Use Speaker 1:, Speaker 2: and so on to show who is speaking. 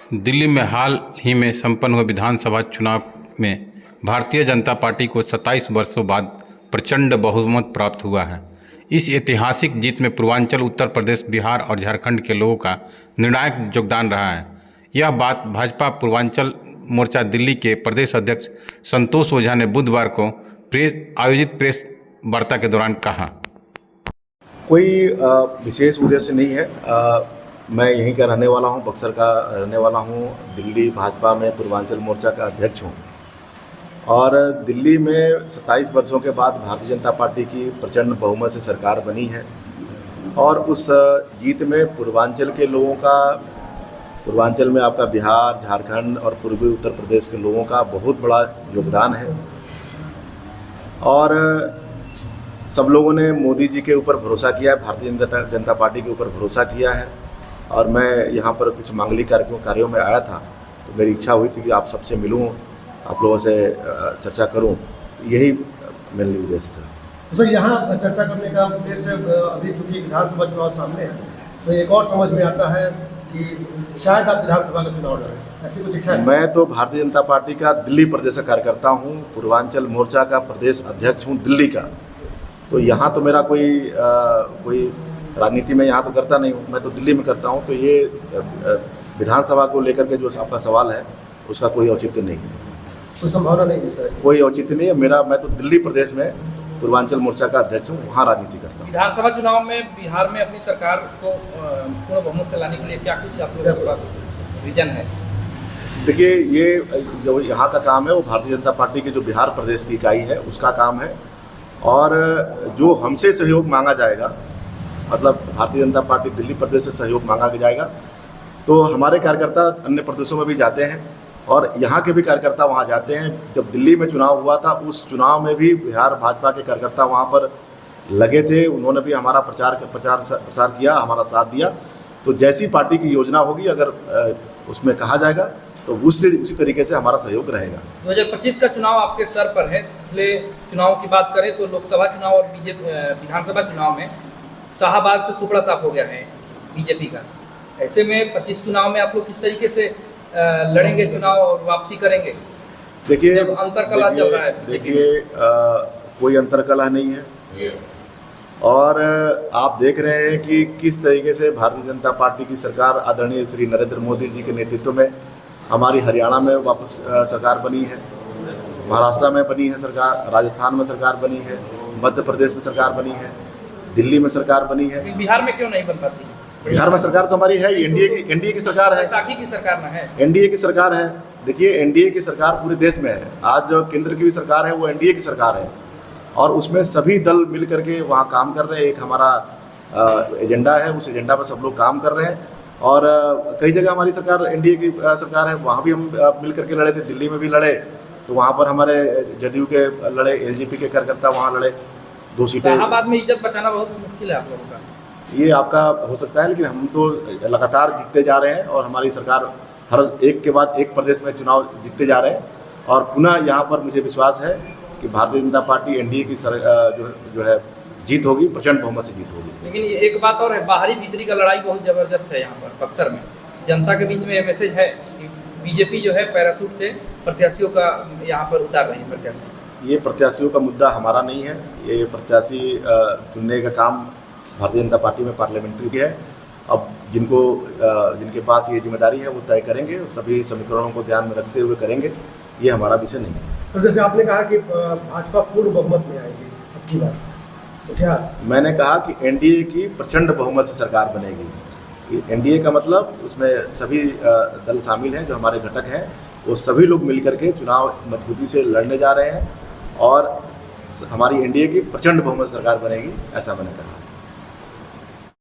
Speaker 1: दिल्ली में हाल ही में संपन्न हुए विधानसभा चुनाव में भारतीय जनता पार्टी को 27 वर्षों बाद प्रचंड बहुमत प्राप्त हुआ है। इस ऐतिहासिक जीत में पूर्वांचल, उत्तर प्रदेश, बिहार और झारखंड के लोगों का निर्णायक योगदान रहा है। यह बात भाजपा पूर्वांचल मोर्चा दिल्ली के प्रदेश अध्यक्ष संतोष ओझा ने बुधवार को आयोजित प्रेस वार्ता के दौरान कहा।
Speaker 2: कोई विशेष उद्देश्य नहीं है। मैं यहीं का रहने वाला हूं, बक्सर का रहने वाला हूं। दिल्ली भाजपा में पूर्वांचल मोर्चा का अध्यक्ष हूं और दिल्ली में 27 वर्षों के बाद भारतीय जनता पार्टी की प्रचंड बहुमत से सरकार बनी है और उस जीत में पूर्वांचल के लोगों का, पूर्वांचल में आपका बिहार, झारखंड और पूर्वी उत्तर प्रदेश के लोगों का बहुत बड़ा योगदान है। और सब लोगों ने मोदी जी के ऊपर भरोसा किया है, भारतीय जनता पार्टी के ऊपर भरोसा किया है। और मैं यहाँ पर कुछ मांगलिक कार्यों में आया था, तो मेरी इच्छा हुई थी कि आप सबसे मिलूँ, आप लोगों से चर्चा करूँ, तो यही मेरे लिए उद्देश्य था।
Speaker 3: सर, यहाँ चर्चा करने का उद्देश्य अभी चूँकि विधानसभा चुनाव सामने है, तो एक और समझ में आता है कि शायद आप विधानसभा का चुनाव लड़ें, ऐसी कुछ इच्छा है? मैं
Speaker 2: तो भारतीय जनता पार्टी का दिल्ली प्रदेश का कार्यकर्ता हूँ, पूर्वांचल मोर्चा का प्रदेश अध्यक्ष हूँ दिल्ली का। तो यहाँ तो मेरा कोई राजनीति में यहाँ तो करता नहीं हूँ, मैं तो दिल्ली में करता हूँ। तो ये विधानसभा को लेकर के जो आपका सवाल है उसका कोई औचित्य नहीं है,
Speaker 3: कोई संभावना नहीं है,
Speaker 2: कोई औचित्य नहीं है मेरा। मैं तो दिल्ली प्रदेश में पूर्वांचल मोर्चा का अध्यक्ष हूँ, वहाँ राजनीति करता हूँ।
Speaker 4: विधानसभा चुनाव में बिहार में अपनी सरकार को पूर्ण बहुमत से लाने के लिए क्या कुछ आप लोगों के पास विजन है?
Speaker 2: देखिए, ये जो यहाँ का काम है वो भारतीय जनता पार्टी के जो बिहार प्रदेश की इकाई है उसका काम है। और जो हमसे सहयोग मांगा जाएगा, मतलब भारतीय जनता पार्टी दिल्ली प्रदेश से सहयोग मांगा जाएगा, तो हमारे कार्यकर्ता अन्य प्रदेशों में भी जाते हैं और यहाँ के भी कार्यकर्ता वहाँ जाते हैं। जब दिल्ली में चुनाव हुआ था, उस चुनाव में भी बिहार भाजपा के कार्यकर्ता वहाँ पर लगे थे, उन्होंने भी हमारा प्रचार किया, हमारा साथ दिया। तो जैसी पार्टी की योजना होगी, अगर उसमें कहा जाएगा तो उसी तरीके से हमारा सहयोग रहेगा।
Speaker 4: 2025 का चुनाव आपके सर पर है। पिछले चुनाव की बात करें तो लोकसभा चुनाव और विधानसभा चुनाव में शाहबाद से सुपड़ा साफ हो गया है बीजेपी का। ऐसे में 25 चुनाव में आप लोग किस तरीके से लड़ेंगे चुनाव और वापसी करेंगे?
Speaker 2: देखिए,
Speaker 4: अंतरकलह चल रहा है।
Speaker 2: देखिए, कोई अंतरकलह नहीं है और आप देख रहे हैं कि किस तरीके से भारतीय जनता पार्टी की सरकार आदरणीय श्री नरेंद्र मोदी जी के नेतृत्व में हमारी हरियाणा में वापस सरकार बनी है, महाराष्ट्र में बनी है सरकार, राजस्थान में सरकार बनी है, मध्य प्रदेश में सरकार बनी है, दिल्ली में सरकार बनी है।
Speaker 4: बिहार में क्यों नहीं बन पाती?
Speaker 2: बिहार में सरकार तो हमारी है, एनडीए की सरकार है।
Speaker 4: साकी की सरकार ना है,
Speaker 2: एनडीए की सरकार है। देखिए, एनडीए की सरकार पूरे देश में है। आज जो केंद्र की भी सरकार है वो एनडीए की सरकार है और उसमें सभी दल मिल करके वहाँ काम कर रहे हैं। एक हमारा एजेंडा है, उस एजेंडा पर सब लोग काम कर रहे हैं। और कई जगह हमारी सरकार एनडीए की सरकार है, वहाँ भी हम मिल करके लड़े थे। दिल्ली में भी लड़े तो वहाँ पर हमारे जदयू के लड़े, एलजेपी के कार्यकर्ता वहाँ लड़े, 2 सीटें।
Speaker 4: इलाहाबाद में इज्जत बचाना बहुत मुश्किल है आप लोगों का।
Speaker 2: ये आपका हो सकता है, लेकिन हम तो लगातार जीतते जा रहे हैं और हमारी सरकार हर एक के बाद एक प्रदेश में चुनाव जीतते जा रहे हैं। और पुनः यहाँ पर मुझे विश्वास है कि भारतीय जनता पार्टी एनडीए की जो है जीत होगी, प्रचंड बहुमत से जीत होगी।
Speaker 4: लेकिन एक बात और है, बाहरी भीतरी का लड़ाई बहुत ज़बरदस्त है यहाँ पर बक्सर में। जनता के बीच में ये मैसेज है कि बीजेपी जो है पैराशूट से प्रत्याशियों का यहाँ पर उतार रही है प्रत्याशी।
Speaker 2: ये प्रत्याशियों का मुद्दा हमारा नहीं है, ये प्रत्याशी चुनने का काम भारतीय जनता पार्टी में पार्लियामेंट्री है। अब जिनके पास ये जिम्मेदारी है वो तय करेंगे, सभी समीकरणों को ध्यान में रखते हुए करेंगे, ये हमारा विषय नहीं है।
Speaker 3: तो जैसे आपने कहा कि भाजपा पूर्ण बहुमत में आएगी अब की बार, तो क्या? मैंने
Speaker 2: कहा कि एनडीए की प्रचंड बहुमत से सरकार बनेगी। एनडीए का मतलब उसमें सभी दल शामिल हैं, जो हमारे घटक हैं, वो सभी लोग मिलकर के चुनाव मजबूती से लड़ने जा रहे हैं और हमारी एनडीए की प्रचंड बहुमत सरकार बनेगी, ऐसा मैंने कहा।